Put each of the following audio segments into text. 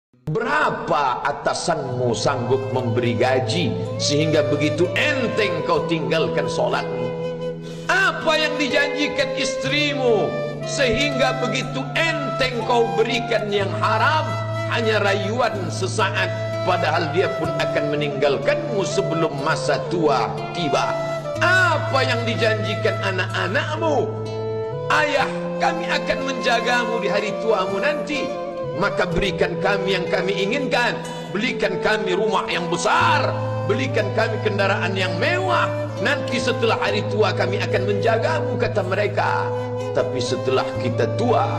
Berapa atasanmu sanggup memberi gaji sehingga begitu enteng kau tinggalkan solatmu? Apa yang dijanjikan istrimu sehingga begitu enteng kau berikan yang haram? Hanya rayuan sesaat, padahal dia pun akan meninggalkanmu sebelum masa tua tiba. Apa yang dijanjikan anak-anakmu? Ayah, kami akan menjagamu di hari tuamu nanti, maka berikan kami yang kami inginkan. Belikan kami rumah yang besar, belikan kami kendaraan yang mewah. Nanti setelah hari tua kami akan menjagamu, kata mereka. Tapi setelah kita tua,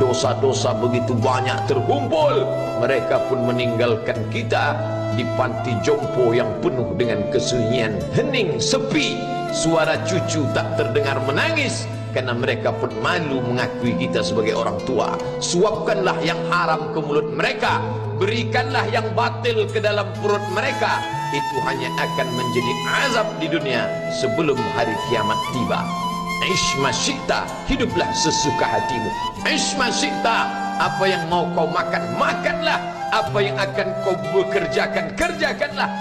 dosa-dosa begitu banyak terkumpul, mereka pun meninggalkan kita di panti jompo yang penuh dengan kesunyian, hening, sepi. Suara cucu tak terdengar menangis, karena mereka pun malu mengakui kita sebagai orang tua. Suapkanlah yang haram ke mulut mereka, berikanlah yang batil ke dalam perut mereka. Itu hanya akan menjadi azab di dunia sebelum hari kiamat tiba. Ishma syi'ta, hiduplah sesuka hatimu. Ishma syi'ta, apa yang mau kau makan, makanlah. Apa yang akan kau bekerjakan, kerjakanlah.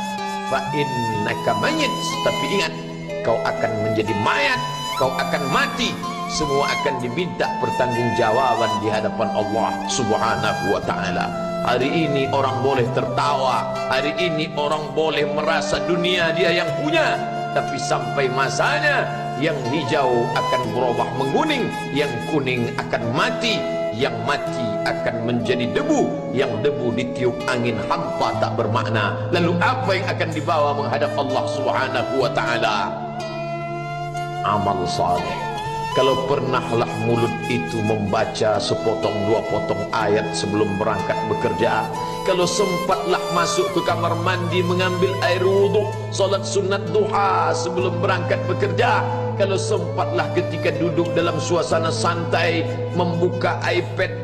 Fa innaka mayyit, tapi ingat, kau akan menjadi mayat, kau akan mati. Semua akan diminta pertanggungjawaban di hadapan Allah Subhanahu wa ta'ala. Hari ini orang boleh tertawa, hari ini orang boleh merasa dunia dia yang punya, tapi sampai masanya yang hijau akan berubah menguning, yang kuning akan mati, yang mati akan menjadi debu, yang debu ditiup angin hampa tak bermakna. Lalu apa yang akan dibawa menghadap Allah Subhanahu wa ta'ala? Amal saleh. Kalau pernahlah mulut itu membaca sepotong dua potong ayat sebelum berangkat bekerja, kalau sempatlah masuk ke kamar mandi mengambil air wudhu, solat sunat duha sebelum berangkat bekerja, kalau sempatlah ketika duduk dalam suasana santai membuka iPad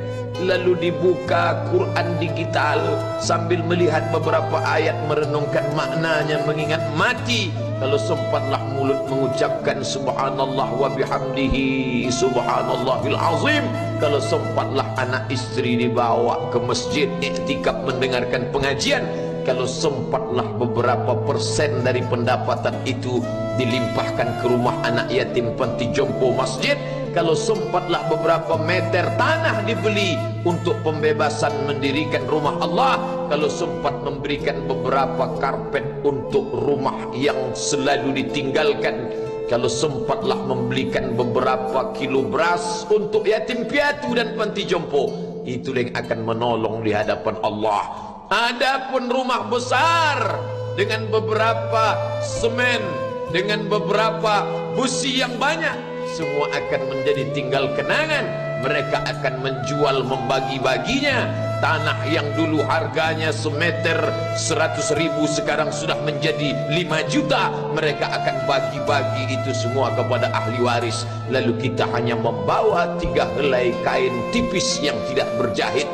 lalu dibuka Quran digital sambil melihat beberapa ayat merenungkan maknanya mengingat mati, kalau sempatlah mulut mengucapkan subhanallah wa bihamdihi subhanallahil azim, kalau sempatlah anak istri dibawa ke masjid iktikaf mendengarkan pengajian, kalau sempatlah beberapa persen dari pendapatan itu dilimpahkan ke rumah anak yatim panti jompo masjid, kalau sempatlah beberapa meter tanah dibeli untuk pembebasan mendirikan rumah Allah, kalau sempat memberikan beberapa karpet untuk rumah yang selalu ditinggalkan, kalau sempatlah membelikan beberapa kilo beras untuk yatim piatu dan panti jompo, itu yang akan menolong di hadapan Allah. Adapun rumah besar dengan beberapa semen, dengan beberapa busi yang banyak, semua akan menjadi tinggal kenangan. Mereka akan menjual, membagi-baginya. Tanah yang dulu harganya semeter 100.000 sekarang sudah menjadi 5 juta. Mereka akan bagi-bagi itu semua kepada ahli waris. Lalu kita hanya membawa 3 helai kain tipis yang tidak berjahit,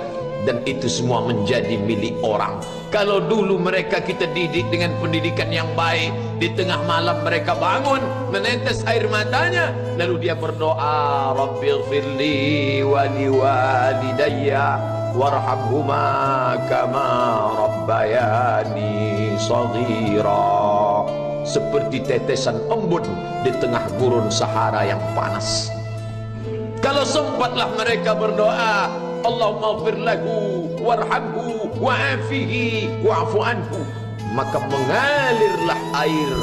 dan itu semua menjadi milik orang. Kalau dulu mereka kita didik dengan pendidikan yang baik, di tengah malam mereka bangun menetes air matanya, lalu dia berdoa, Rabbighfirli wa liwalidayya warhamhuma kama rabbayani shaghira, seperti tetesan embun di tengah gurun Sahara yang panas. Kalau sempatlah mereka berdoa, Allahumma ighfir lahu warhamhu wa'afihi wa'fu anhu, maka mengalirlah air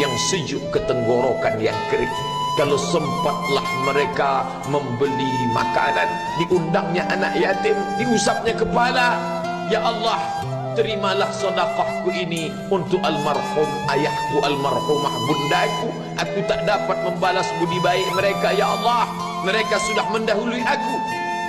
yang sejuk ke tenggorokan yang kering. Kalau sempatlah mereka membeli makanan, diundangnya anak yatim, diusapnya kepala, ya Allah, terimalah sedekahku ini untuk almarhum ayahku, almarhumah bundaku. Aku tak dapat membalas budi baik mereka, ya Allah, mereka sudah mendahului aku.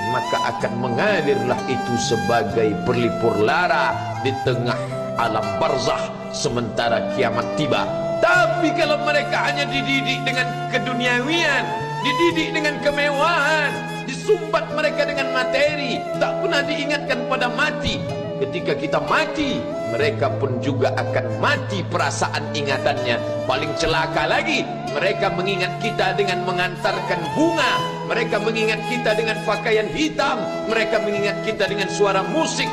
Maka akan mengalirlah itu sebagai perlipur lara di tengah alam barzah sementara kiamat tiba. Tapi kalau mereka hanya dididik dengan keduniawian, dididik dengan kemewahan, disumbat mereka dengan materi, tak pernah diingatkan pada mati. Ketika kita mati, mereka pun juga akan mati perasaan ingatannya. Paling celaka lagi, mereka mengingat kita dengan mengantarkan bunga, mereka mengingat kita dengan pakaian hitam, mereka mengingat kita dengan suara musik.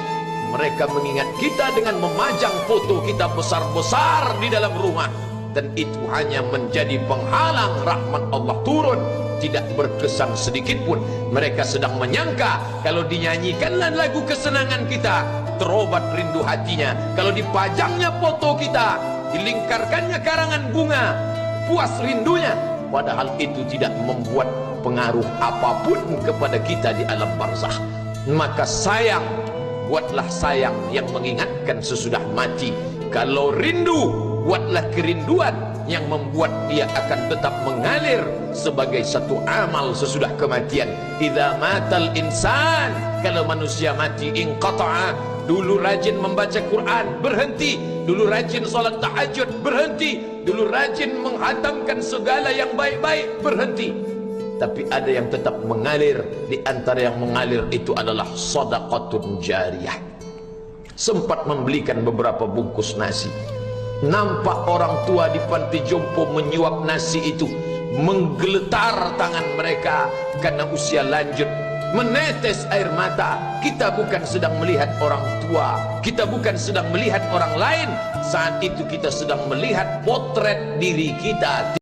Mereka mengingat kita dengan memajang foto kita besar-besar di dalam rumah, dan itu hanya menjadi penghalang rahmat Allah turun. Tidak berkesan sedikit pun. Mereka sedang menyangka kalau dinyanyikanlah lagu kesenangan kita, terobat rindu hatinya. Kalau dipajangnya foto kita, dilingkarkannya karangan bunga, puas rindunya. Padahal itu tidak membuat pengaruh apapun kepada kita di alam barzakh. Maka sayang, buatlah sayang yang mengingatkan sesudah mati. Kalau rindu, buatlah kerinduan yang membuat dia akan tetap mengalir sebagai satu amal sesudah kematian. Idza matal insan, kalau manusia mati, inqata'a, dulu rajin membaca Quran, berhenti. Dulu rajin salat tahajud, berhenti. Dulu rajin menghatamkan segala yang baik-baik, berhenti. Tapi ada yang tetap mengalir. Di antara yang mengalir itu adalah sadaqatun jariyah. Sempat membelikan beberapa bungkus nasi. Nampak orang tua di panti jompo menyuap nasi itu, menggeletar tangan mereka karena usia lanjut, menetes air mata. Kita bukan sedang melihat orang tua, kita bukan sedang melihat orang lain. Saat itu kita sedang melihat potret diri kita.